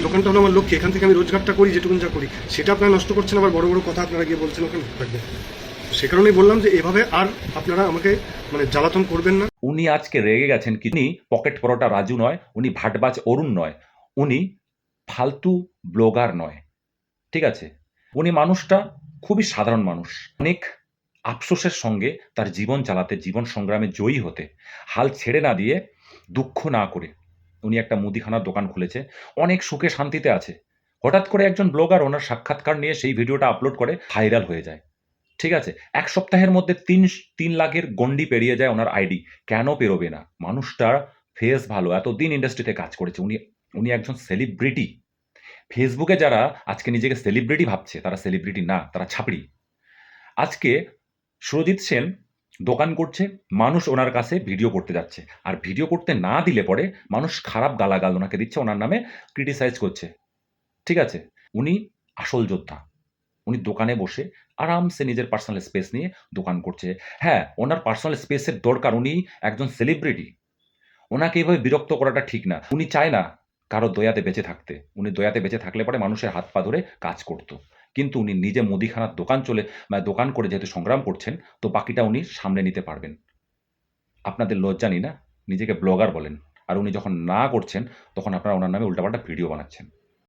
দোকানটা হলো আমার লক্ষ্য, এখান থেকে আমি রোজগারটা করি, যেটুকুন যা করি সেটা আপনারা নষ্ট করছেন, আবার বড় বড় কথা আপনারা গিয়ে বলছেন ওখানে থাকবে। সে কারণেই বললাম যে এভাবে আর আপনারা আমাকে মানে জ্বালাতন করবেন না। উনি আজকে রেগে গেছেন কি, উনি পকেট পরোটা রাজু নয়, উনি ভাটবাজ অরুণ নয়, উনি ফালতু ব্লগার নয়, ঠিক আছে? উনি মানুষটা খুবই সাধারণ মানুষ, অনেক আফসোসের সঙ্গে তার জীবন চালাতে, জীবন সংগ্রামে জয়ী হতে, হাল ছেড়ে না দিয়ে, দুঃখ না করে উনি একটা মুদিখানার দোকান খুলেছে, অনেক সুখে শান্তিতে আছে। হঠাৎ করে একজন ব্লগার ওনার সাক্ষাৎকার নিয়ে সেই ভিডিওটা আপলোড করে ভাইরাল হয়ে যায়, ঠিক আছে? ১ সপ্তাহের মধ্যে ৩ লাখের গণ্ডি পেরিয়ে যায় ওনার আইডি। কেন পেরোবে না? মানুষটার ফেস ভালো, এতদিন ইন্ডাস্ট্রিতে কাজ করেছে। উনি উনি একজন সেলিব্রিটি। ফেসবুকে যারা আজকে নিজেকে সেলিব্রিটি ভাবছে, তারা সেলিব্রিটি না, তারা ছাপড়ি। আজকে সুরজিৎ সেন দোকান করছে, মানুষ ওনার কাছে ভিডিও করতে যাচ্ছে। আর ভিডিও করতে না দিলে পরে মানুষ খারাপ গালাগাল ওনাকে দিচ্ছে, ওনার নামে ক্রিটিসাইজ করছে। ঠিক আছে? উনি আসল যোদ্ধা। উনি দোকানে বসে আরামসে নিজের পার্সোনাল স্পেস নিয়ে দোকান করছে। হ্যাঁ, ওনার পার্সোনাল স্পেসের দরকার। উনি একজন সেলিব্রিটি। ওনাকে এভাবে বিরক্ত করাটা ঠিক না। উনি চায় না কারো দয়াতে বেঁচে থাকতে। উনি দয়াতে বেঁচে থাকলে পরে মানুষের হাত পা ধরে কাজ করত। কিন্তু উনি নিজে মুদিখানার দোকান দোকান করে যেহেতু সংগ্রাম করছেন, তো বাকিটা উনি সামলে নিতে পারবেন। আপনাদের লজ্জা নেই না? নিজেকে ব্লগার বলেন। আর উনি যখন না করছেন, তখন আপনারা উনার নামে উল্টাপাল্টা ভিডিও বানাচ্ছেন।